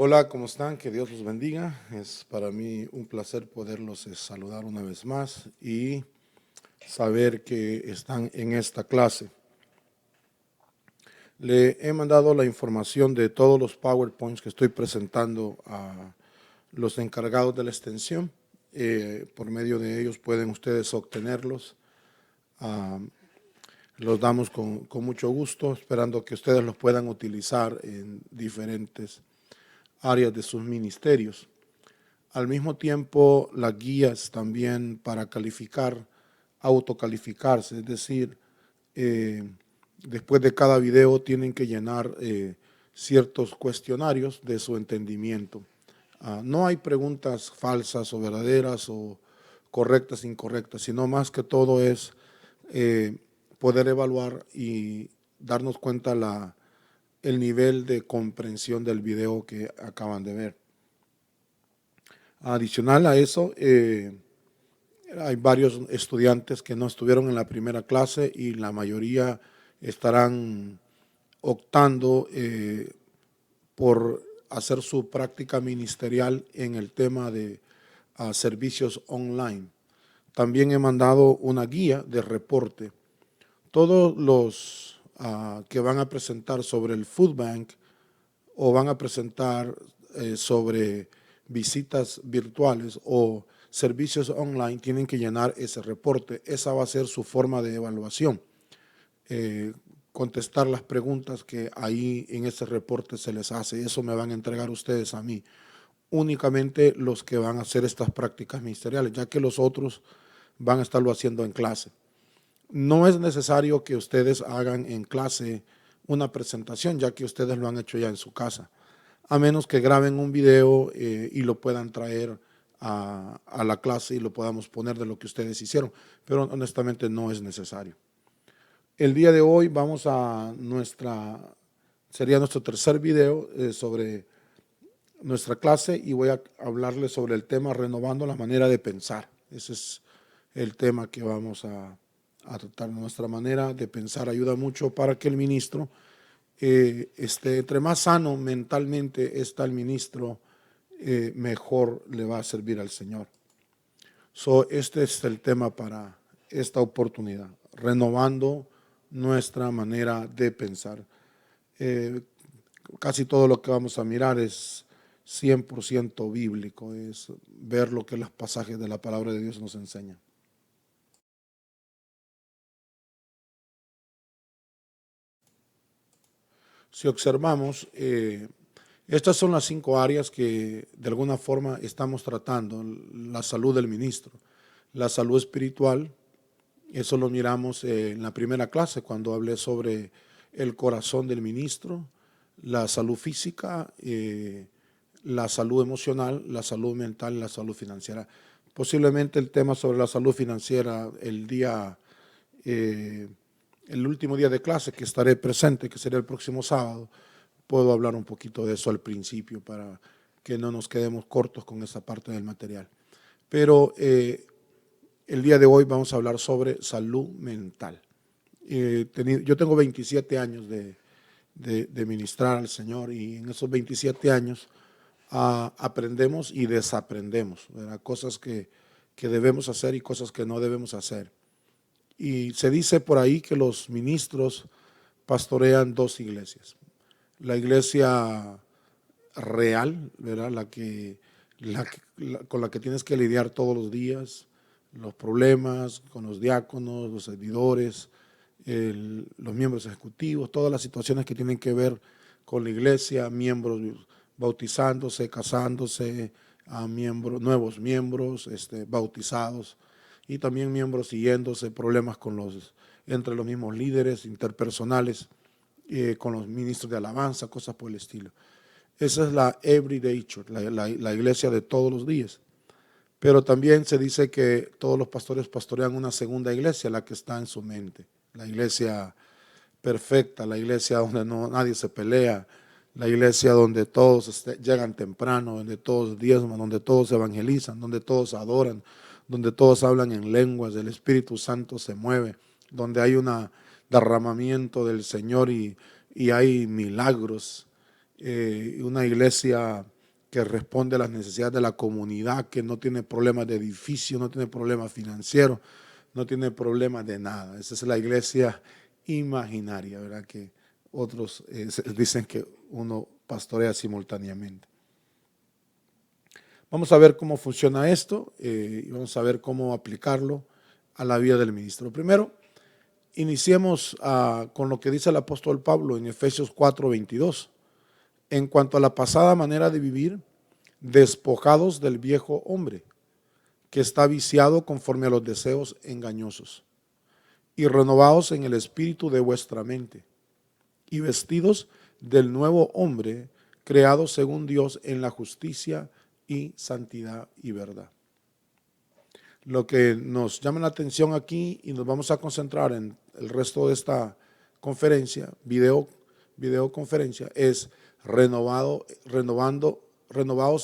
Hola, ¿cómo están? Que Dios los bendiga. Es para mí un placer poderlos saludar una vez más y saber que están en esta clase. Le he mandado la información de todos los PowerPoints que estoy presentando a los encargados de la extensión. Por medio de ellos pueden ustedes obtenerlos. Los damos con mucho gusto, esperando que ustedes los puedan utilizar en diferentes áreas de sus ministerios. Al mismo tiempo, las guías también para calificar, autocalificarse, es decir, eh, después de cada video tienen que llenar ciertos cuestionarios de su entendimiento. No hay preguntas falsas o verdaderas o correctas, incorrectas, sino más que todo es eh, poder evaluar y darnos cuenta el nivel de comprensión del video que acaban de ver. Adicional a eso, hay varios estudiantes que no estuvieron en la primera clase y la mayoría estarán optando por hacer su práctica ministerial en el tema de servicios online. También he mandado una guía de reporte. Todos los que van a presentar sobre el Food Bank o van a presentar sobre visitas virtuales o servicios online tienen que llenar ese reporte. Esa va a ser su forma de evaluación. Contestar las preguntas que ahí en ese reporte se les hace. Eso me van a entregar ustedes a mí. Únicamente los que van a hacer estas prácticas ministeriales, ya que los otros van a estarlo haciendo en clase. No es necesario que ustedes hagan en clase una presentación, ya que ustedes lo han hecho ya en su casa, a menos que graben un video y lo puedan traer a la clase y lo podamos poner de lo que ustedes hicieron, pero honestamente no es necesario. El día de hoy vamos a sería nuestro tercer video sobre nuestra clase y voy a hablarles sobre el tema renovando la manera de pensar. Ese es el tema que vamos a tratar. Nuestra manera de pensar ayuda mucho para que el ministro entre más sano mentalmente está el ministro, mejor le va a servir al Señor. Este es el tema para esta oportunidad, renovando nuestra manera de pensar. Casi todo lo que vamos a mirar es 100% bíblico, es ver lo que los pasajes de la palabra de Dios nos enseñan. Si observamos, estas son las 5 áreas que de alguna forma estamos tratando. La salud del ministro, la salud espiritual, eso lo miramos en la primera clase cuando hablé sobre el corazón del ministro, la salud física, la salud emocional, la salud mental y la salud financiera. Posiblemente el tema sobre la salud financiera el último día de clase que estaré presente, que será el próximo sábado, puedo hablar un poquito de eso al principio para que no nos quedemos cortos con esa parte del material. Pero el día de hoy vamos a hablar sobre salud mental. Yo tengo 27 años de ministrar al Señor y en esos 27 años aprendemos y desaprendemos, ¿verdad? Cosas que debemos hacer y cosas que no debemos hacer. Y se dice por ahí que los ministros pastorean 2 iglesias. La iglesia real, ¿verdad? Con la que tienes que lidiar todos los días, los problemas con los diáconos, los servidores, los miembros ejecutivos, todas las situaciones que tienen que ver con la iglesia, miembros bautizándose, casándose, nuevos miembros bautizados y también miembros siguiéndose, problemas entre los mismos líderes interpersonales, con los ministros de alabanza, cosas por el estilo. Esa es la everyday church, la iglesia de todos los días. Pero también se dice que todos los pastores pastorean una segunda iglesia, la que está en su mente, la iglesia perfecta, la iglesia donde nadie se pelea, la iglesia donde todos llegan temprano, donde todos diezman, donde todos evangelizan, donde todos adoran, donde todos hablan en lenguas, el Espíritu Santo se mueve, donde hay un derramamiento del Señor y hay milagros una iglesia que responde a las necesidades de la comunidad, que no tiene problemas de edificio, no tiene problemas financieros, no tiene problemas de nada. Esa es la iglesia imaginaria, ¿verdad? Que otros dicen que uno pastorea simultáneamente. Vamos a ver cómo funciona esto y vamos a ver cómo aplicarlo a la vida del ministro. Primero, iniciemos con lo que dice el apóstol Pablo en Efesios 4:22. En cuanto a la pasada manera de vivir, despojados del viejo hombre, que está viciado conforme a los deseos engañosos, y renovados en el espíritu de vuestra mente, y vestidos del nuevo hombre, creado según Dios en la justicia y santidad y verdad. Lo que nos llama la atención aquí, y nos vamos a concentrar en el resto de esta conferencia, videoconferencia, es renovados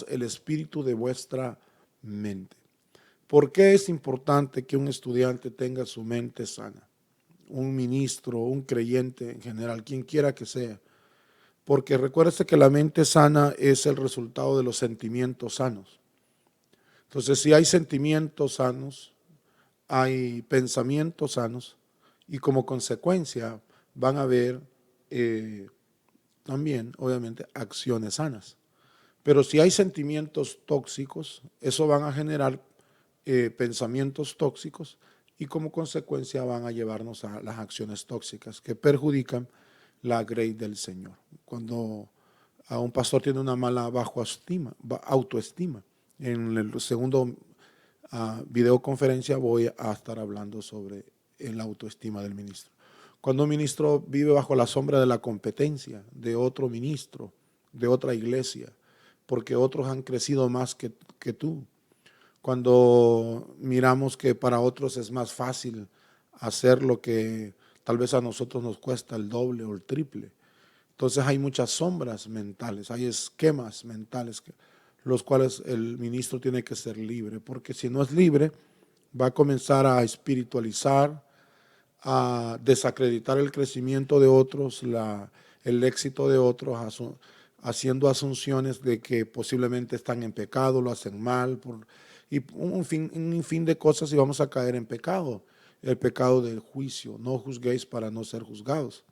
el espíritu de vuestra mente. ¿Por qué es importante que un estudiante tenga su mente sana? Un ministro, un creyente en general, quien quiera que sea. Porque recuérdese que la mente sana es el resultado de los sentimientos sanos. Entonces, si hay sentimientos sanos, hay pensamientos sanos y como consecuencia van a haber también, obviamente, acciones sanas. Pero si hay sentimientos tóxicos, eso van a generar pensamientos tóxicos y como consecuencia van a llevarnos a las acciones tóxicas que perjudican la grey del Señor. Cuando a un pastor tiene una mala autoestima, en el segundo videoconferencia voy a estar hablando sobre la autoestima del ministro. Cuando un ministro vive bajo la sombra de la competencia de otro ministro, de otra iglesia, porque otros han crecido más que tú. Cuando miramos que para otros es más fácil hacer lo que tal vez a nosotros nos cuesta el doble o el triple. Entonces hay muchas sombras mentales, hay esquemas mentales los cuales el ministro tiene que ser libre, porque si no es libre va a comenzar a espiritualizar, a desacreditar el crecimiento de otros, el éxito de otros, haciendo asunciones de que posiblemente están en pecado, lo hacen mal, y un fin de cosas y vamos a caer en pecado, el pecado del juicio. No juzguéis para no ser juzgados.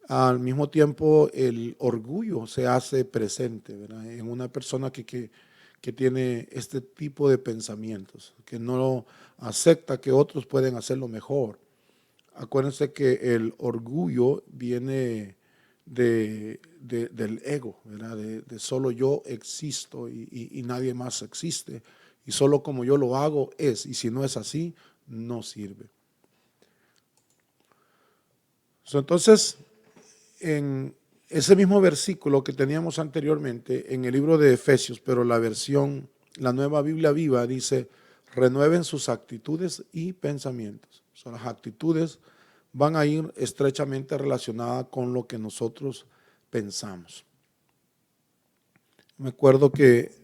Al mismo tiempo, el orgullo se hace presente, ¿verdad?, en una persona que tiene este tipo de pensamientos, que no acepta que otros pueden hacerlo mejor. Acuérdense que el orgullo viene del ego, ¿verdad? De solo yo existo y nadie más existe, y solo como yo lo hago es, y si no es así, no sirve. Entonces, en ese mismo versículo que teníamos anteriormente en el libro de Efesios, pero la Nueva Biblia Viva dice, renueven sus actitudes y pensamientos. O sea, las actitudes van a ir estrechamente relacionadas con lo que nosotros pensamos. Me acuerdo que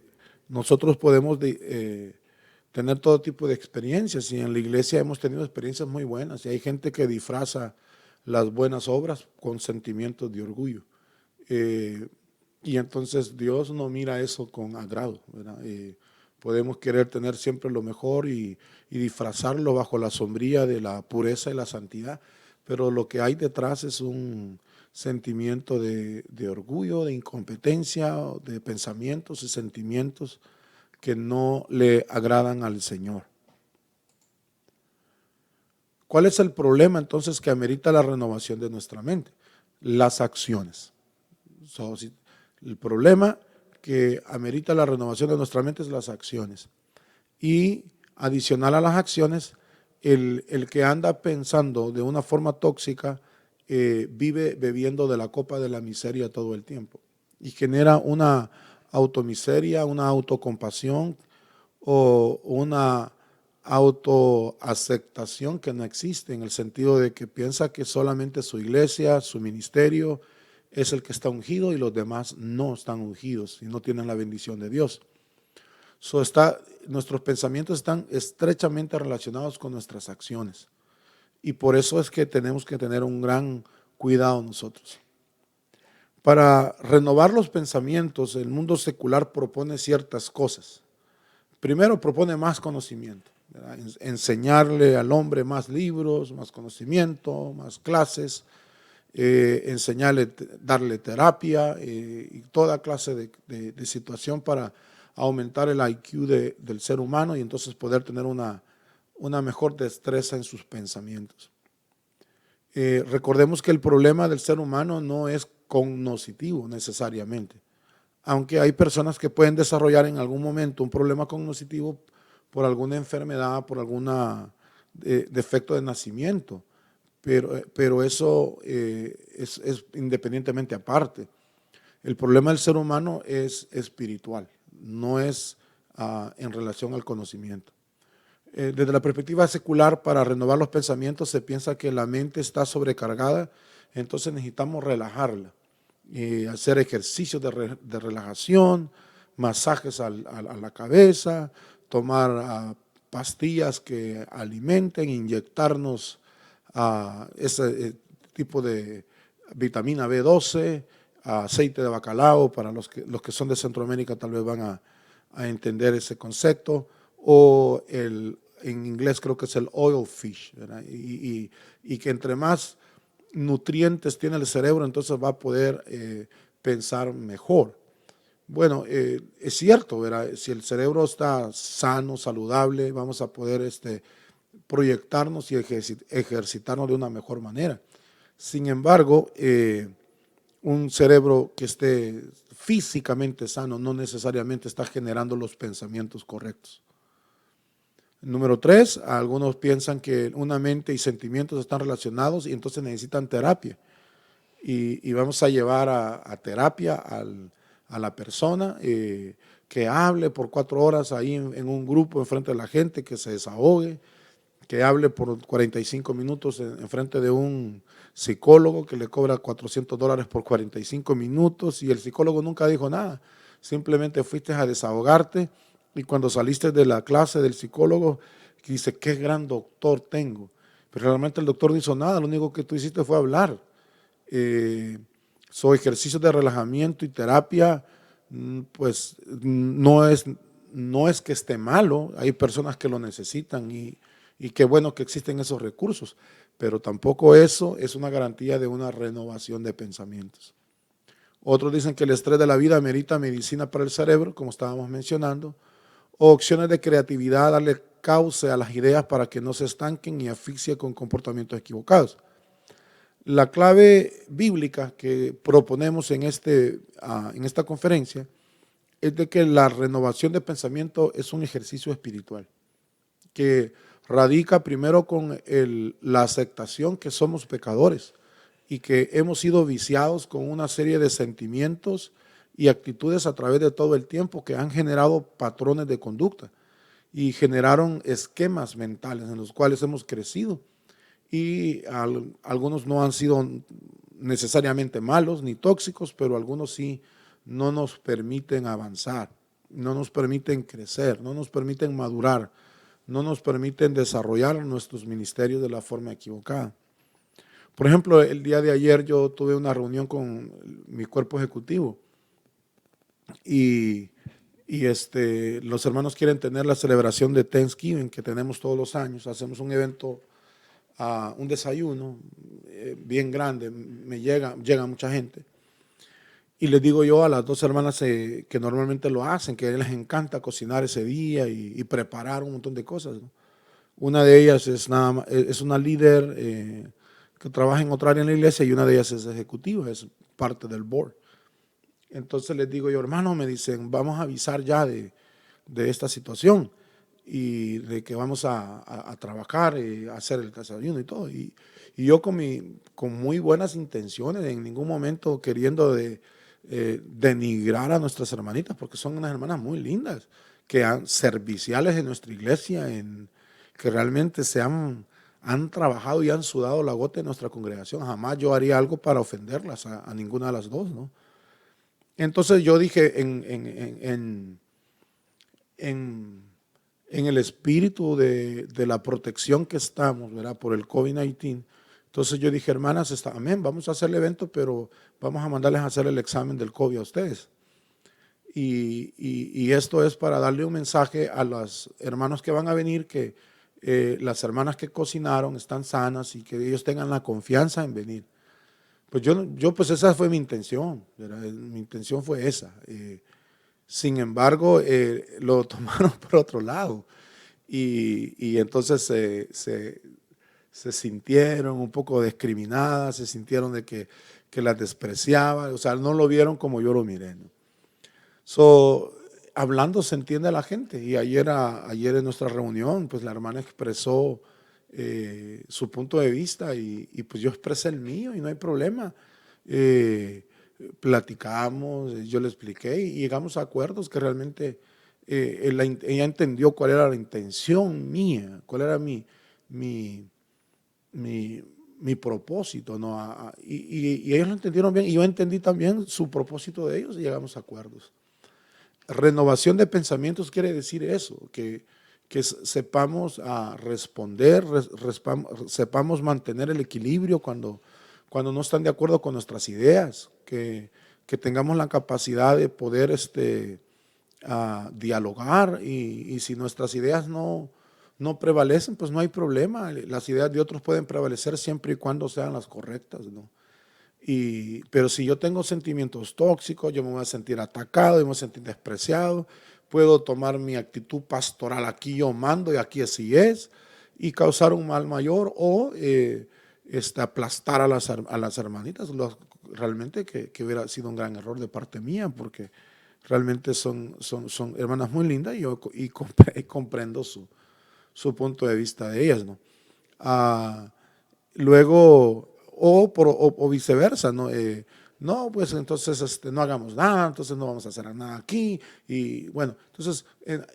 nosotros podemos tener todo tipo de experiencias y en la iglesia hemos tenido experiencias muy buenas y hay gente que disfraza las buenas obras con sentimientos de orgullo. Y entonces Dios no mira eso con agrado, ¿verdad? Podemos querer tener siempre lo mejor y disfrazarlo bajo la sombría de la pureza y la santidad, pero lo que hay detrás es un sentimiento de orgullo, de incompetencia, de pensamientos y sentimientos que no le agradan al Señor. ¿Cuál es el problema entonces que amerita la renovación de nuestra mente? Las acciones. El problema que amerita la renovación de nuestra mente es las acciones. Y adicional a las acciones, el que anda pensando de una forma tóxica vive bebiendo de la copa de la miseria todo el tiempo y genera una automiseria, una autocompasión o una autoaceptación que no existe, en el sentido de que piensa que solamente su iglesia, su ministerio es el que está ungido y los demás no están ungidos y no tienen la bendición de Dios. Nuestros pensamientos están estrechamente relacionados con nuestras acciones y por eso es que tenemos que tener un gran cuidado nosotros, Para renovar los pensamientos, el mundo secular propone ciertas cosas. Primero propone más conocimiento, ¿verdad? Enseñarle al hombre más libros, más conocimiento, más clases, enseñarle, darle terapia y toda clase de situación para aumentar el IQ del ser humano y entonces poder tener una mejor destreza en sus pensamientos. Recordemos que el problema del ser humano no es cognoscitivo necesariamente, aunque hay personas que pueden desarrollar en algún momento un problema cognitivo por alguna enfermedad, por algún defecto de nacimiento, pero eso es independientemente aparte. El problema del ser humano es espiritual, no es en relación al conocimiento. Desde la perspectiva secular, para renovar los pensamientos, se piensa que la mente está sobrecargada, entonces necesitamos relajarla, hacer ejercicios de relajación, masajes a la cabeza, tomar pastillas que alimenten, inyectarnos ese tipo de vitamina B12, aceite de bacalao, para los que son de Centroamérica tal vez van a entender ese concepto, o en inglés creo que es el oil fish, ¿verdad? Y que entre más nutrientes tiene el cerebro, entonces va a poder pensar mejor. Bueno, es cierto, ¿verdad? Si el cerebro está sano, saludable, vamos a poder proyectarnos y ejercitarnos de una mejor manera. Sin embargo, un cerebro que esté físicamente sano no necesariamente está generando los pensamientos correctos. Número 3, algunos piensan que una mente y sentimientos están relacionados y entonces necesitan terapia. Y vamos a llevar a terapia a la persona que hable por 4 horas ahí en un grupo enfrente de la gente, que se desahogue, que hable por 45 minutos en frente de un psicólogo que le cobra $400 por 45 minutos y el psicólogo nunca dijo nada, simplemente fuiste a desahogarte y cuando saliste de la clase del psicólogo dice, qué gran doctor tengo, pero realmente el doctor no hizo nada, lo único que tú hiciste fue hablar. Ejercicios de relajamiento y terapia, pues no es que esté malo, hay personas que lo necesitan y qué bueno que existen esos recursos, pero tampoco eso es una garantía de una renovación de pensamientos. Otros dicen que el estrés de la vida amerita medicina para el cerebro, como estábamos mencionando, o opciones de creatividad, darle cauce a las ideas para que no se estanquen y asfixien con comportamientos equivocados. La clave bíblica que proponemos en esta conferencia es de que la renovación de pensamiento es un ejercicio espiritual que radica primero con la aceptación que somos pecadores y que hemos sido viciados con una serie de sentimientos y actitudes a través de todo el tiempo que han generado patrones de conducta y generaron esquemas mentales en los cuales hemos crecido y algunos no han sido necesariamente malos ni tóxicos, pero algunos sí no nos permiten avanzar, no nos permiten crecer, no nos permiten madurar, no nos permiten desarrollar nuestros ministerios de la forma equivocada. Por ejemplo, el día de ayer yo tuve una reunión con mi cuerpo ejecutivo y los hermanos quieren tener la celebración de Thanksgiving que tenemos todos los años. Hacemos un evento, un desayuno bien grande, llega mucha gente. Y les digo yo a las 2 hermanas que normalmente lo hacen, que a les encanta cocinar ese día y preparar un montón de cosas, ¿no? Una de ellas es una líder que trabaja en otra área en la iglesia y una de ellas es ejecutiva, es parte del board. Entonces les digo yo, hermano, me dicen, vamos a avisar ya de esta situación y de que vamos a trabajar, a hacer el desayuno y todo. Y yo con muy buenas intenciones, en ningún momento queriendo denigrar a nuestras hermanitas, porque son unas hermanas muy lindas, serviciales en nuestra iglesia, que realmente han trabajado y han sudado la gota de nuestra congregación. Jamás yo haría algo para ofenderlas a ninguna de las dos, ¿no? Entonces yo dije en el espíritu de la protección que estamos, ¿verdad? Por el COVID-19, Entonces yo dije, hermanas, amén, vamos a hacer el evento, pero vamos a mandarles a hacer el examen del COVID a ustedes. Y esto es para darle un mensaje a los hermanos que van a venir, que las hermanas que cocinaron están sanas y que ellos tengan la confianza en venir. Pues pues esa fue mi intención, ¿verdad? Mi intención fue esa. Sin embargo, lo tomaron por otro lado y entonces se sintieron un poco discriminadas, se sintieron de que las despreciaba, o sea, no lo vieron como yo lo miré, ¿no? Hablando se entiende a la gente y ayer en nuestra reunión, pues la hermana expresó su punto de vista y pues yo expresé el mío y no hay problema. Eh, Platicamos, yo le expliqué y llegamos a acuerdos que realmente ella entendió cuál era la intención mía, cuál era mi, mi, mi propósito, ¿no? Y ellos lo entendieron bien y yo entendí también su propósito de ellos y llegamos a acuerdos. Renovación de pensamientos quiere decir eso, que sepamos responder, sepamos mantener el equilibrio cuando no están de acuerdo con nuestras ideas, que tengamos la capacidad de poder dialogar y si nuestras ideas no prevalecen, pues no hay problema. Las ideas de otros pueden prevalecer siempre y cuando sean las correctas, ¿no? Pero si yo tengo sentimientos tóxicos, yo me voy a sentir atacado, yo me voy a sentir despreciado, puedo tomar mi actitud pastoral, aquí yo mando y aquí así es, y causar un mal mayor o aplastar a las hermanitas. Realmente que hubiera sido un gran error de parte mía, porque realmente son hermanas muy lindas y comprendo su punto de vista de ellas, ¿no? Ah, Luego, o viceversa, ¿no? No, pues entonces no hagamos nada, entonces no vamos a hacer nada aquí. Y bueno, entonces,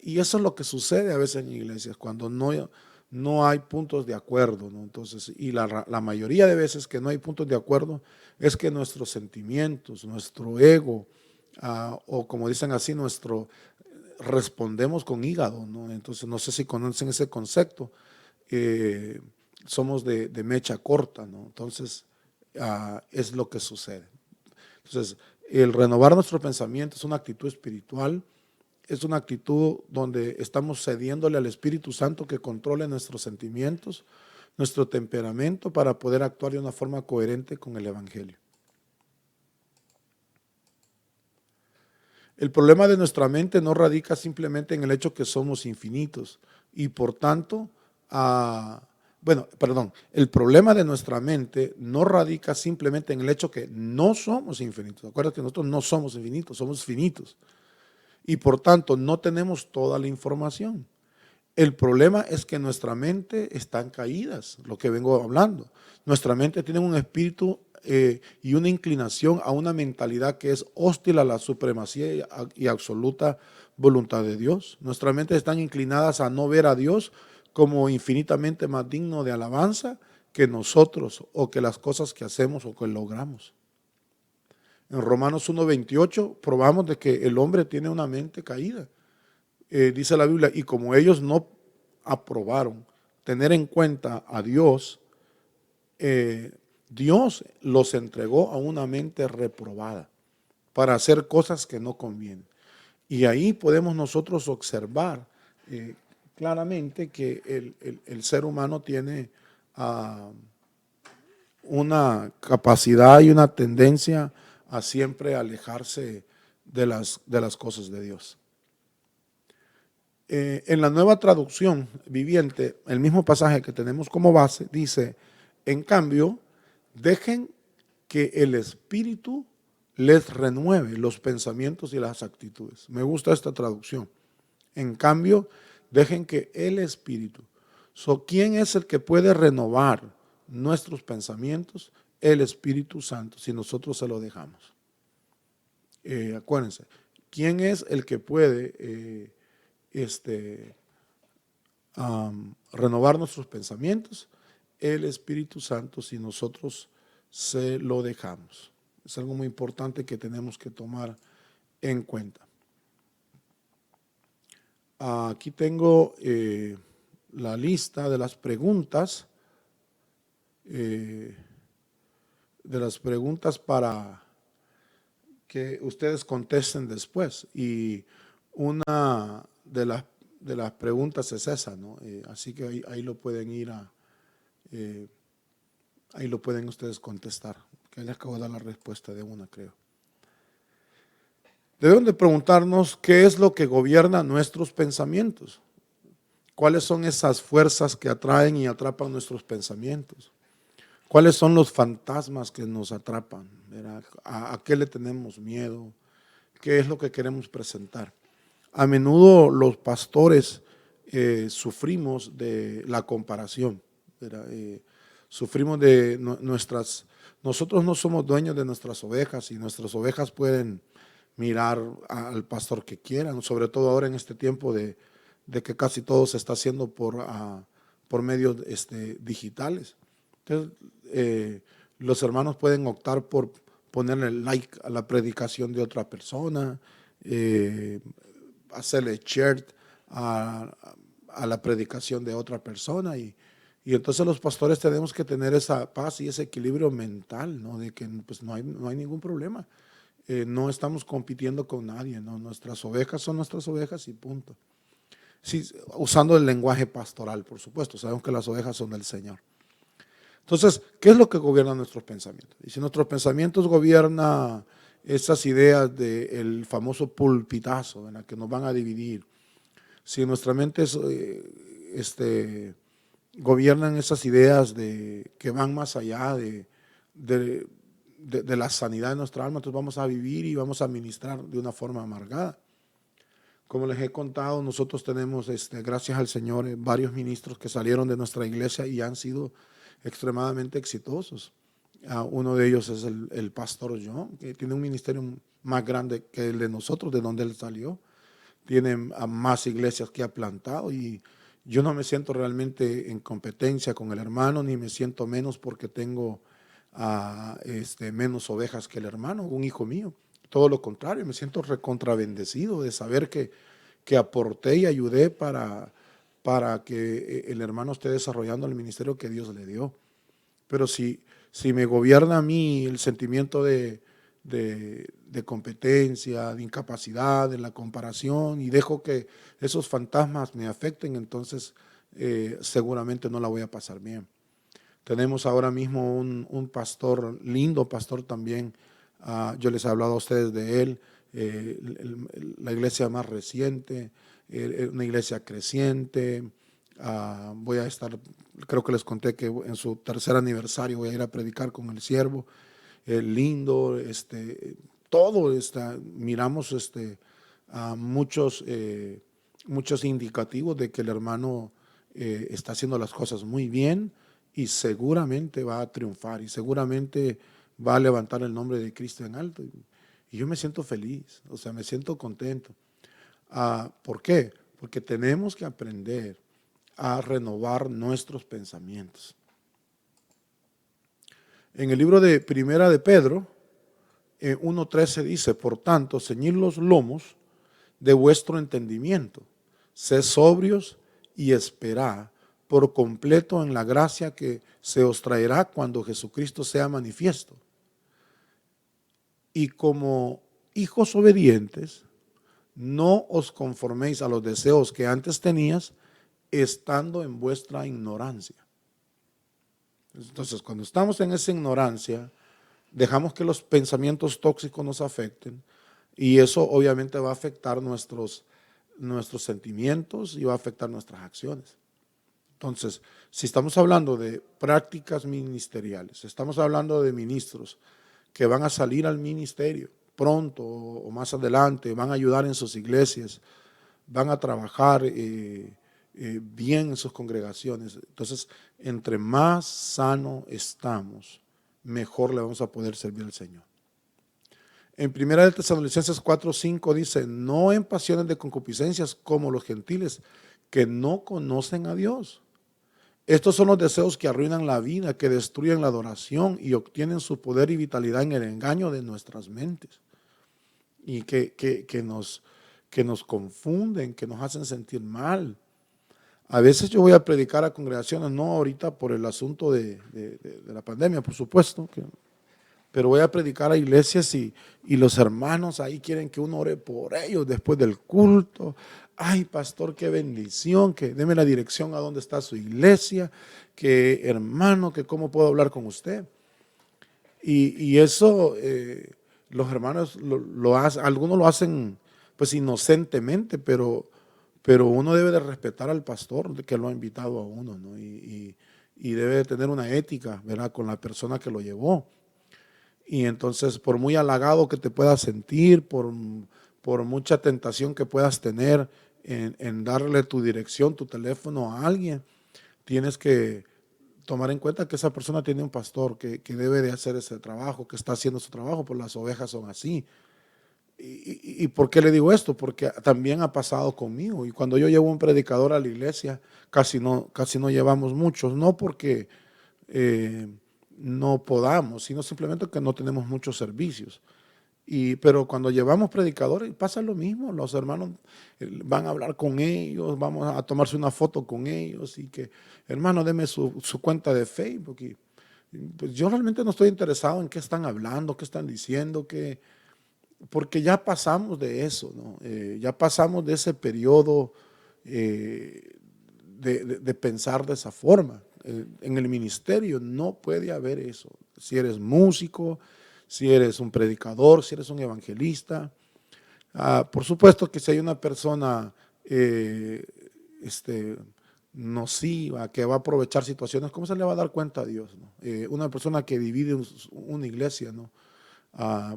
y eso es lo que sucede a veces en iglesias, cuando no hay puntos de acuerdo, ¿no? Entonces, y la mayoría de veces que no hay puntos de acuerdo es que nuestros sentimientos, nuestro ego, o como dicen así, respondemos con hígado, ¿no? Entonces, no sé si conocen ese concepto. eh, Somos de mecha corta, ¿no? Entonces, es lo que sucede. Entonces, el renovar nuestro pensamiento es una actitud espiritual, es una actitud donde estamos cediéndole al Espíritu Santo que controle nuestros sentimientos, nuestro temperamento para poder actuar de una forma coherente con el Evangelio. El problema de nuestra mente no radica simplemente en el hecho que somos infinitos y por tanto, el problema de nuestra mente no radica simplemente en el hecho que no somos infinitos. Acuérdate que nosotros no somos infinitos, somos finitos y por tanto no tenemos toda la información. El problema es que nuestra mente está en caídas, lo que vengo hablando. Nuestra mente tiene un espíritu y una inclinación a una mentalidad que es hostil a la supremacía y absoluta voluntad de Dios. Nuestras mentes están inclinadas a no ver a Dios como infinitamente más digno de alabanza que nosotros o que las cosas que hacemos o que logramos. En Romanos 1:28 probamos de que el hombre tiene una mente caída. Dice la Biblia, y como ellos no aprobaron tener en cuenta a Dios, Dios los entregó a una mente reprobada para hacer cosas que no convienen. Y ahí podemos nosotros observar claramente que el ser humano tiene una capacidad y una tendencia a siempre alejarse de las cosas de Dios. En la nueva traducción viviente, el mismo pasaje que tenemos como base dice, en cambio, dejen que el Espíritu les renueve los pensamientos y las actitudes. Me gusta esta traducción. En cambio, dejen que el Espíritu. ¿Quién es el que puede renovar nuestros pensamientos? El Espíritu Santo, si nosotros se lo dejamos. Acuérdense, ¿quién es el que puede renovar nuestros pensamientos? El Espíritu Santo, si nosotros se lo dejamos. Es algo muy importante que tenemos que tomar en cuenta. Aquí tengo la lista de las preguntas eh, de las preguntas para que ustedes contesten después. Y una de las preguntas es esa, ¿no? Así que ahí lo pueden ir eh, ahí lo pueden ustedes contestar, que les acabo de dar la respuesta de una, creo. Debemos de preguntarnos qué es lo que gobierna nuestros pensamientos. ¿Cuáles son esas fuerzas que atraen y atrapan nuestros pensamientos? ¿Cuáles son los fantasmas que nos atrapan? ¿A qué le tenemos miedo? ¿Qué es lo que queremos presentar? A menudo los pastores sufrimos de la comparación, sufrimos de nuestras, nosotros no somos dueños de nuestras ovejas y nuestras ovejas pueden mirar al pastor que quieran, sobre todo ahora en este tiempo de que casi todo se está haciendo por medios digitales. Entonces, los hermanos pueden optar por ponerle like a la predicación de otra persona, hacerle share a, a la predicación de otra persona y entonces los pastores tenemos que tener esa paz y ese equilibrio mental, ¿no? De que pues, no hay ningún problema. No estamos compitiendo con nadie, ¿no? Nuestras ovejas son nuestras ovejas y punto. Sí, usando el lenguaje pastoral, por supuesto, sabemos que las ovejas son del Señor. Entonces, ¿qué es lo que gobierna nuestros pensamientos? Y si nuestros pensamientos gobiernan esas ideas del famoso pulpitazo, en la que nos van a dividir, si en nuestra mente gobiernan esas ideas que van más allá de la sanidad de nuestra alma, entonces vamos a vivir y vamos a ministrar de una forma amargada. Como les he contado, nosotros tenemos, gracias al Señor, varios ministros que salieron de nuestra iglesia y han sido extremadamente exitosos. Uno de ellos es el pastor John, que tiene un ministerio más grande que el de nosotros, de donde él salió. Tiene más iglesias que ha plantado y yo no me siento realmente en competencia con el hermano, ni me siento menos porque tengo menos ovejas que el hermano, un hijo mío. Todo lo contrario, me siento recontrabendecido de saber que aporté y ayudé para que el hermano esté desarrollando el ministerio que Dios le dio. Pero si me gobierna a mí el sentimiento de competencia, de incapacidad, de la comparación, y dejo que esos fantasmas me afecten, entonces seguramente no la voy a pasar bien. Tenemos ahora mismo un pastor, lindo pastor también, yo les he hablado a ustedes de él, la iglesia más reciente, una iglesia creciente. Voy a estar, creo que les conté que en su tercer aniversario voy a ir a predicar con el siervo, lindo, todo miramos muchos indicativos de que el hermano está haciendo las cosas muy bien y seguramente va a triunfar y seguramente va a levantar el nombre de Cristo en alto. Y yo me siento feliz, o sea, me siento contento. ¿Por qué? Porque tenemos que aprender a renovar nuestros pensamientos. En el libro de Primera de Pedro, 1:13 dice, por tanto, ceñid los lomos de vuestro entendimiento, sed sobrios y esperad por completo en la gracia que se os traerá cuando Jesucristo sea manifiesto. Y como hijos obedientes, no os conforméis a los deseos que antes tenías, estando en vuestra ignorancia. Entonces, cuando estamos en esa ignorancia, dejamos que los pensamientos tóxicos nos afecten y eso obviamente va a afectar nuestros sentimientos y va a afectar nuestras acciones. Entonces, si estamos hablando de prácticas ministeriales, estamos hablando de ministros que van a salir al ministerio pronto o más adelante, van a ayudar en sus iglesias, van a trabajar bien en sus congregaciones. Entonces, entre más sano estamos, mejor le vamos a poder servir al Señor. En 1 Tesalonicenses 4:5 dice, no en pasiones de concupiscencias como los gentiles que no conocen a Dios. Estos son los deseos que arruinan la vida, que destruyen la adoración y obtienen su poder y vitalidad en el engaño de nuestras mentes. Y que nos confunden, que nos hacen sentir mal. A veces yo voy a predicar a congregaciones, no ahorita por el asunto de la pandemia, por supuesto, pero voy a predicar a iglesias y los hermanos ahí quieren que uno ore por ellos después del culto. Ay, pastor, qué bendición, que deme la dirección a dónde está su iglesia, que hermano, que cómo puedo hablar con usted. Y eso los hermanos lo hacen, algunos lo hacen pues inocentemente, pero uno debe de respetar al pastor que lo ha invitado a uno, ¿no? Y debe de tener una ética, ¿verdad?, con la persona que lo llevó. Y entonces, por muy halagado que te puedas sentir, por mucha tentación que puedas tener en darle tu dirección, tu teléfono a alguien, tienes que tomar en cuenta que esa persona tiene un pastor que debe de hacer ese trabajo, que está haciendo su trabajo, pues las ovejas son así. ¿Y por qué le digo esto? Porque también ha pasado conmigo. Y cuando yo llevo un predicador a la iglesia, casi no llevamos muchos, no porque eh, no podamos, sino simplemente que no tenemos muchos servicios. Pero cuando llevamos predicadores pasa lo mismo, los hermanos van a hablar con ellos, vamos a tomarse una foto con ellos y que, hermano, deme su cuenta de Facebook. Y, pues yo realmente no estoy interesado en qué están hablando, qué están diciendo, porque ya pasamos de eso, ¿no? Ya pasamos de ese periodo de pensar de esa forma. En el ministerio no puede haber eso. Si eres músico, si eres un predicador, si eres un evangelista. Por supuesto que si hay una persona este, nociva, que va a aprovechar situaciones, ¿cómo se le va a dar cuenta a Dios, no? Una persona que divide una iglesia, ¿no?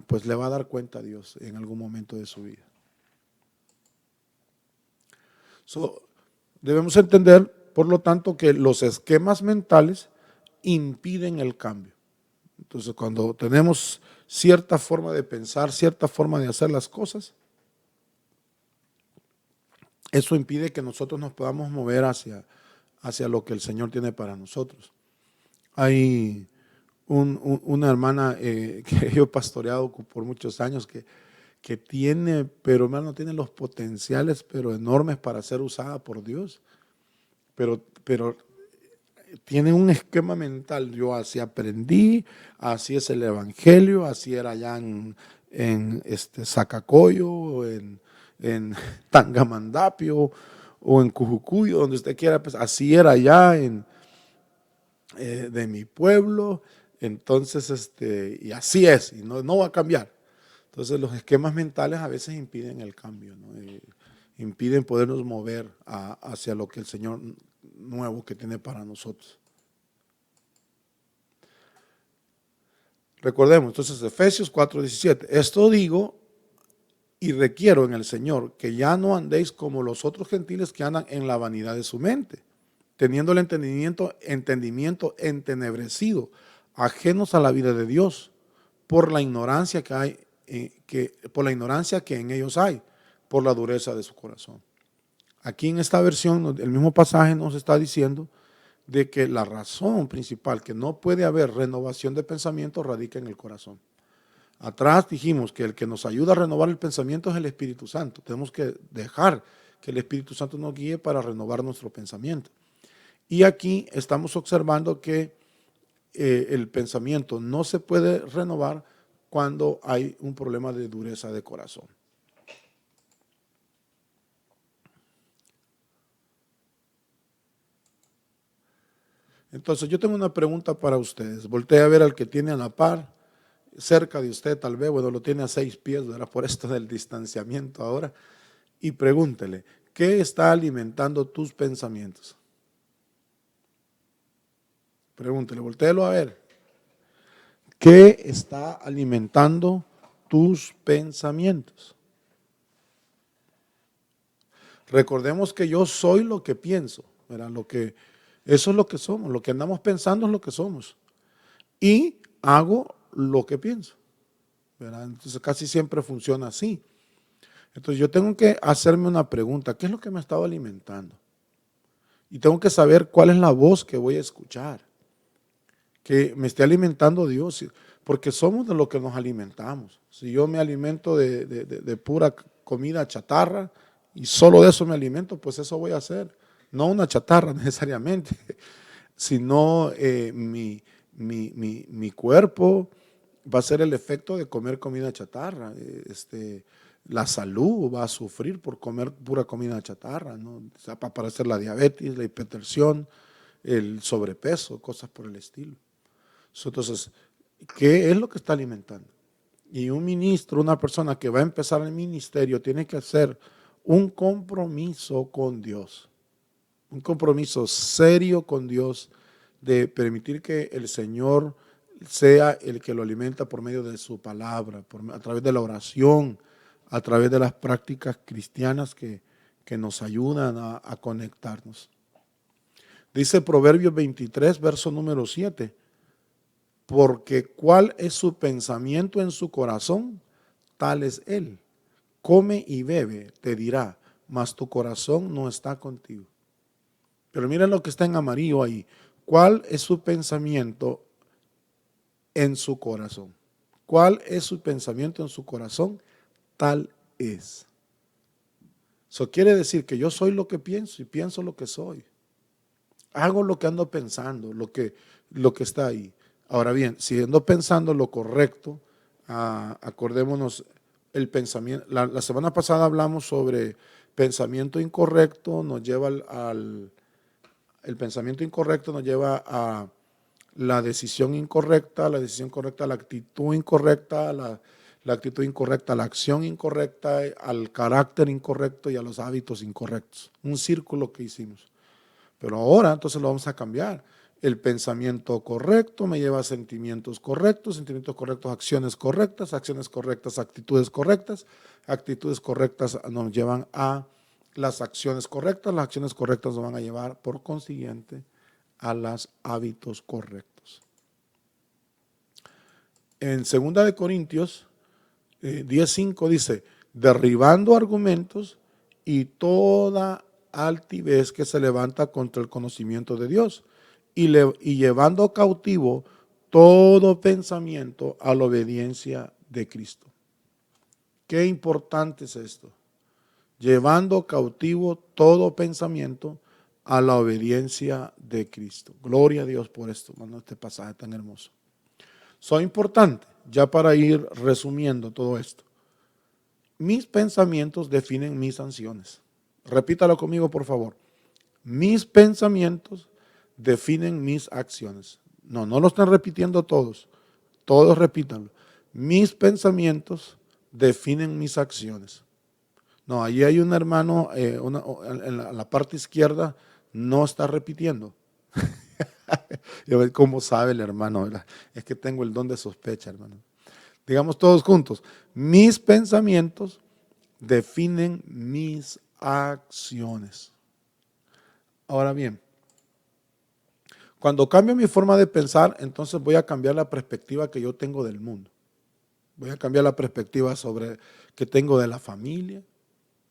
Pues le va a dar cuenta a Dios en algún momento de su vida. Debemos entender, por lo tanto, que los esquemas mentales impiden el cambio. Entonces, cuando tenemos cierta forma de pensar, cierta forma de hacer las cosas, eso impide que nosotros nos podamos mover hacia lo que el Señor tiene para nosotros. Hay una hermana que yo he pastoreado por muchos años que tiene, pero hermano, tiene los potenciales, pero enormes para ser usada por Dios. Pero tiene un esquema mental. Yo así aprendí, así es el evangelio, así era allá en Zacacoyo, en Tangamandapio o en Cujucuyo, donde usted quiera, pues así era allá de mi pueblo. Entonces, y así es, y no va a cambiar. Entonces, los esquemas mentales a veces impiden el cambio, ¿no? Impiden podernos mover hacia lo que el Señor nuevo que tiene para nosotros. Recordemos, entonces, Efesios 4:17. Esto digo y requiero en el Señor que ya no andéis como los otros gentiles que andan en la vanidad de su mente, teniendo el entendimiento entenebrecido, ajenos a la vida de Dios, por la ignorancia que hay, por la ignorancia que en ellos hay, por la dureza de su corazón. Aquí en esta versión, el mismo pasaje nos está diciendo de que la razón principal que no puede haber renovación de pensamiento radica en el corazón. Atrás dijimos que el que nos ayuda a renovar el pensamiento es el Espíritu Santo. Tenemos que dejar que el Espíritu Santo nos guíe para renovar nuestro pensamiento. Y aquí estamos observando que el pensamiento no se puede renovar cuando hay un problema de dureza de corazón. Entonces yo tengo una pregunta para ustedes. Voltee a ver al que tiene a la par, cerca de usted tal vez, bueno, lo tiene a 6 pies, ¿verdad? Por esto del distanciamiento ahora, y pregúntele, ¿qué está alimentando tus pensamientos? Pregúntele, voltéelo a ver. ¿Qué está alimentando tus pensamientos? Recordemos que yo soy lo que pienso, ¿verdad? Eso es lo que somos, lo que andamos pensando es lo que somos. Y hago lo que pienso, ¿verdad? Entonces casi siempre funciona así. Entonces yo tengo que hacerme una pregunta, ¿qué es lo que me ha estado alimentando? Y tengo que saber cuál es la voz que voy a escuchar, que me esté alimentando Dios, porque somos de lo que nos alimentamos. Si yo me alimento de pura comida chatarra y solo de eso me alimento, pues eso voy a hacer. no una chatarra necesariamente, sino mi cuerpo va a ser el efecto de comer comida chatarra. La salud va a sufrir por comer pura comida chatarra, ¿no? O sea, va a aparecer la diabetes, la hipertensión, el sobrepeso, cosas por el estilo. Entonces, ¿qué es lo que está alimentando? Y un ministro, una persona que va a empezar el ministerio, tiene que hacer un compromiso con Dios, un compromiso serio con Dios de permitir que el Señor sea el que lo alimenta por medio de su palabra, a través de la oración, a través de las prácticas cristianas que nos ayudan a conectarnos. Dice Proverbios 23, verso número 7, porque cuál es su pensamiento en su corazón, tal es él. Come y bebe, te dirá, mas tu corazón no está contigo. Pero miren lo que está en amarillo ahí. ¿Cuál es su pensamiento en su corazón? ¿Cuál es su pensamiento en su corazón? Tal es. Eso quiere decir que yo soy lo que pienso y pienso lo que soy. Hago lo que ando pensando, lo que está ahí. Ahora bien, si ando pensando lo correcto, acordémonos el pensamiento. La semana pasada hablamos sobre pensamiento incorrecto, nos lleva el pensamiento incorrecto nos lleva a la decisión incorrecta, la decisión correcta a la actitud incorrecta, la actitud incorrecta a la acción incorrecta, al carácter incorrecto y a los hábitos incorrectos. Un círculo que hicimos. Pero ahora entonces lo vamos a cambiar. El pensamiento correcto me lleva a sentimientos correctos, acciones correctas, actitudes correctas nos llevan a las acciones correctas nos van a llevar por consiguiente a los hábitos correctos. En 2 de Corintios 10:5 dice, derribando argumentos y toda altivez que se levanta contra el conocimiento de Dios y llevando cautivo todo pensamiento a la obediencia de Cristo. Qué importante es esto. Llevando cautivo todo pensamiento a la obediencia de Cristo. Gloria a Dios por esto, hermano, este pasaje tan hermoso. Son importantes, ya para ir resumiendo todo esto. Mis pensamientos definen mis acciones. Repítalo conmigo, por favor. Mis pensamientos definen mis acciones. No lo están repitiendo todos. Todos repítanlo. Mis pensamientos definen mis acciones. No, allí hay un hermano en la parte izquierda, no está repitiendo. ¿Cómo sabe el hermano? ¿Verdad? Es que tengo el don de sospecha, hermano. Digamos todos juntos. Mis pensamientos definen mis acciones. Ahora bien, cuando cambio mi forma de pensar, entonces voy a cambiar la perspectiva que yo tengo del mundo. Voy a cambiar la perspectiva que tengo de la familia.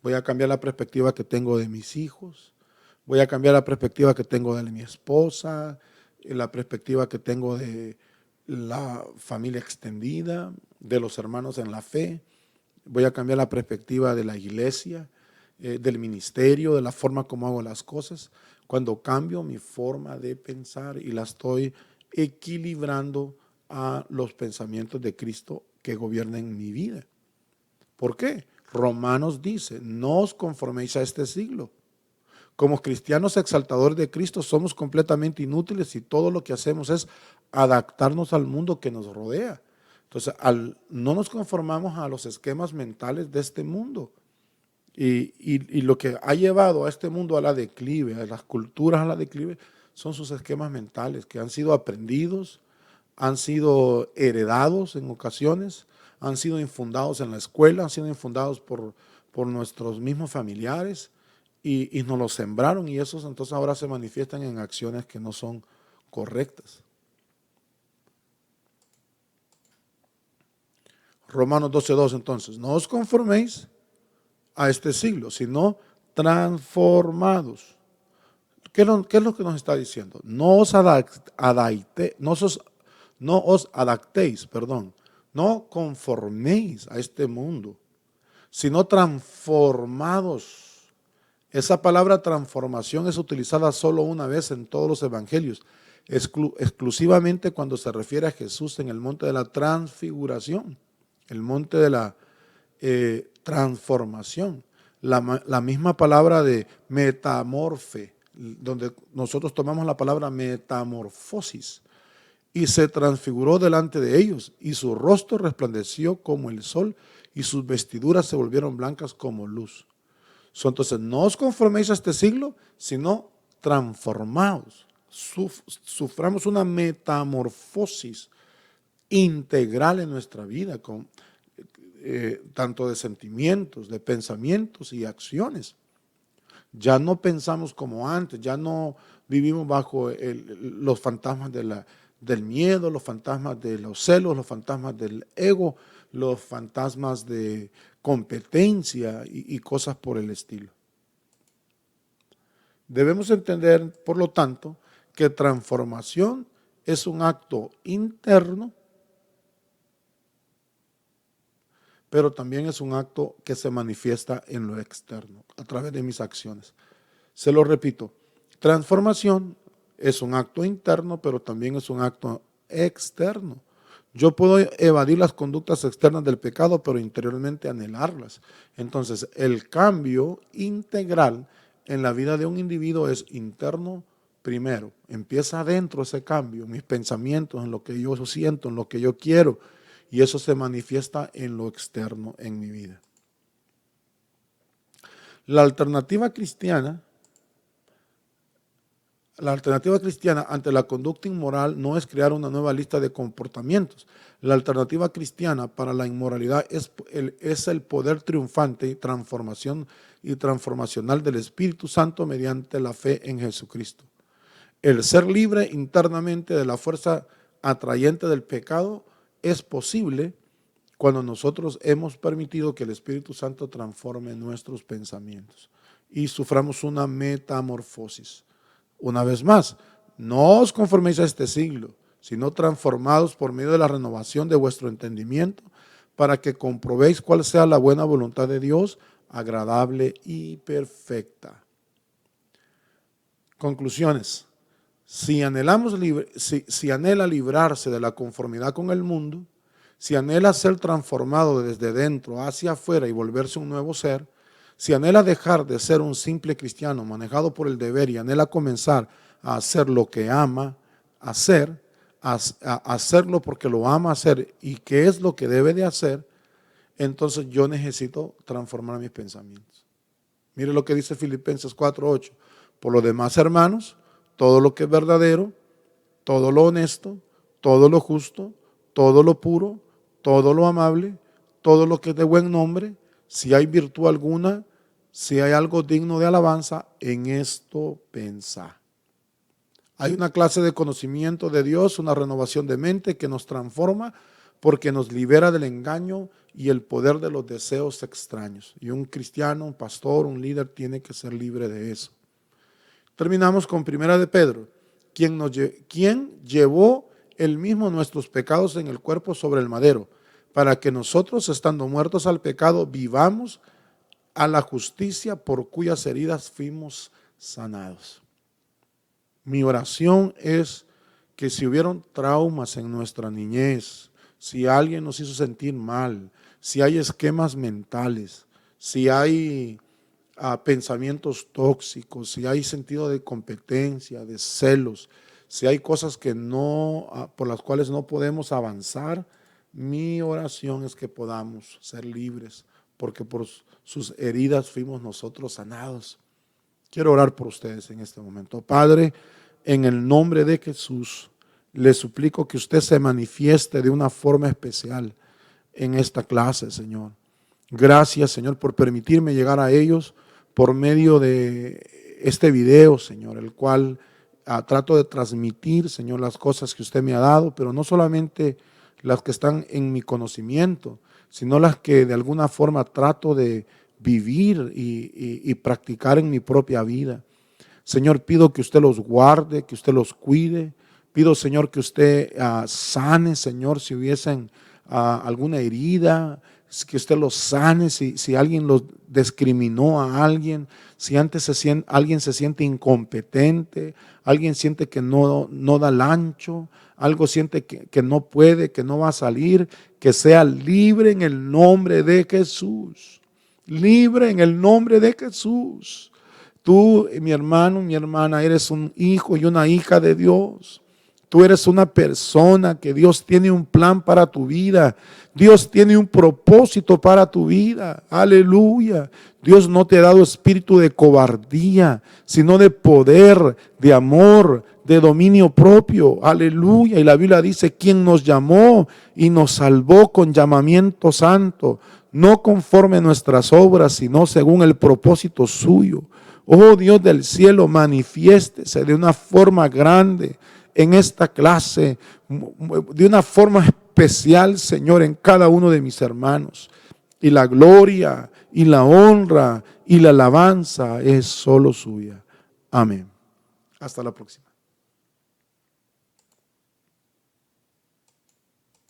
Voy a cambiar la perspectiva que tengo de mis hijos. Voy a cambiar la perspectiva que tengo de mi esposa, la perspectiva que tengo de la familia extendida, de los hermanos en la fe. Voy a cambiar la perspectiva de la iglesia, del ministerio, de la forma como hago las cosas. Cuando cambio mi forma de pensar y la estoy equilibrando a los pensamientos de Cristo que gobiernan mi vida. ¿Por qué? Romanos dice, no os conforméis a este siglo. Como cristianos exaltadores de Cristo somos completamente inútiles y todo lo que hacemos es adaptarnos al mundo que nos rodea. Entonces, no nos conformamos a los esquemas mentales de este mundo. Y lo que ha llevado a este mundo a la declive, a las culturas a la declive, son sus esquemas mentales que han sido aprendidos, han sido heredados en ocasiones, han sido infundados en la escuela, han sido infundados por nuestros mismos familiares y nos los sembraron y esos entonces ahora se manifiestan en acciones que no son correctas. Romanos 12:2 entonces, no os conforméis a este siglo, sino transformados. ¿Qué es lo que nos está diciendo? No os adaptéis, no conforméis a este mundo, sino transformados Esa palabra transformación es utilizada solo una vez en todos los evangelios, exclusivamente cuando se refiere a Jesús en el monte de la transfiguración, el monte de la transformación. La misma palabra de metamorfe, donde nosotros tomamos la palabra metamorfosis, y se transfiguró delante de ellos, y su rostro resplandeció como el sol, y sus vestiduras se volvieron blancas como luz. Entonces, no os conforméis a este siglo, sino transformaos. Suframos una metamorfosis integral en nuestra vida, tanto de sentimientos, de pensamientos y acciones. Ya no pensamos como antes, ya no vivimos bajo los fantasmas del miedo, los fantasmas de los celos, los fantasmas del ego, los fantasmas de competencia y cosas por el estilo. Debemos entender, por lo tanto, que transformación es un acto interno, pero también es un acto que se manifiesta en lo externo, a través de mis acciones. Se lo repito, transformación es un acto interno, pero también es un acto externo. Yo puedo evadir las conductas externas del pecado, pero interiormente anhelarlas. Entonces, el cambio integral en la vida de un individuo es interno primero. Empieza adentro ese cambio, mis pensamientos, en lo que yo siento, en lo que yo quiero, y eso se manifiesta en lo externo en mi vida. La alternativa cristiana ante la conducta inmoral no es crear una nueva lista de comportamientos. La alternativa cristiana para la inmoralidad es el poder triunfante y transformacional del Espíritu Santo mediante la fe en Jesucristo. El ser libre internamente de la fuerza atrayente del pecado es posible cuando nosotros hemos permitido que el Espíritu Santo transforme nuestros pensamientos y suframos una metamorfosis. Una vez más, no os conforméis a este siglo, sino transformados por medio de la renovación de vuestro entendimiento, para que comprobéis cuál sea la buena voluntad de Dios, agradable y perfecta. Conclusiones. Si anhela librarse de la conformidad con el mundo, si anhela ser transformado desde dentro hacia afuera y volverse un nuevo ser, si anhela dejar de ser un simple cristiano manejado por el deber y anhela comenzar a hacer lo que ama hacer, a hacerlo porque lo ama hacer y qué es lo que debe de hacer, entonces yo necesito transformar mis pensamientos. Mire lo que dice Filipenses 4:8. Por lo demás, hermanos, todo lo que es verdadero, todo lo honesto, todo lo justo, todo lo puro, todo lo amable, todo lo que es de buen nombre, si hay virtud alguna, si hay algo digno de alabanza, en esto pensá. Hay una clase de conocimiento de Dios, una renovación de mente que nos transforma porque nos libera del engaño y el poder de los deseos extraños. Y un cristiano, un pastor, un líder tiene que ser libre de eso. Terminamos con 1 de Pedro, quien llevó él mismo nuestros pecados en el cuerpo sobre el madero, para que nosotros, estando muertos al pecado, vivamos a la justicia, por cuyas heridas fuimos sanados. Mi oración es que si hubieron traumas en nuestra niñez, si alguien nos hizo sentir mal, si hay esquemas mentales, si hay pensamientos tóxicos, si hay sentido de competencia, de celos, si hay cosas que por las cuales no podemos avanzar, mi oración es que podamos ser libres, porque por sus heridas fuimos nosotros sanados. Quiero orar por ustedes en este momento. Padre, en el nombre de Jesús, le suplico que usted se manifieste de una forma especial en esta clase, Señor. Gracias, Señor, por permitirme llegar a ellos por medio de este video, Señor, el cual trato de transmitir, Señor, las cosas que usted me ha dado, pero no solamente las que están en mi conocimiento, sino las que de alguna forma trato de vivir y practicar en mi propia vida. Señor, pido que usted los guarde, que usted los cuide. Pido, Señor, que usted sane, Señor, si hubiesen alguna herida, que usted los sane, si alguien los discriminó a alguien, si antes alguien se siente incompetente, alguien siente que no da el ancho, algo siente que no puede, que no va a salir, que sea libre en el nombre de Jesús. Libre en el nombre de Jesús. Tú, mi hermano, mi hermana, eres un hijo y una hija de Dios. Tú eres una persona que Dios tiene un plan para tu vida. Dios tiene un propósito para tu vida. Aleluya. Dios no te ha dado espíritu de cobardía, sino de poder, de amor, de dominio propio. Aleluya. Y la Biblia dice, quien nos llamó y nos salvó con llamamiento santo, no conforme a nuestras obras, sino según el propósito suyo. Oh Dios del cielo, manifiéstese de una forma grande en esta clase, de una forma especial, Señor, en cada uno de mis hermanos. Y la gloria, y la honra, y la alabanza es solo suya. Amén. Hasta la próxima.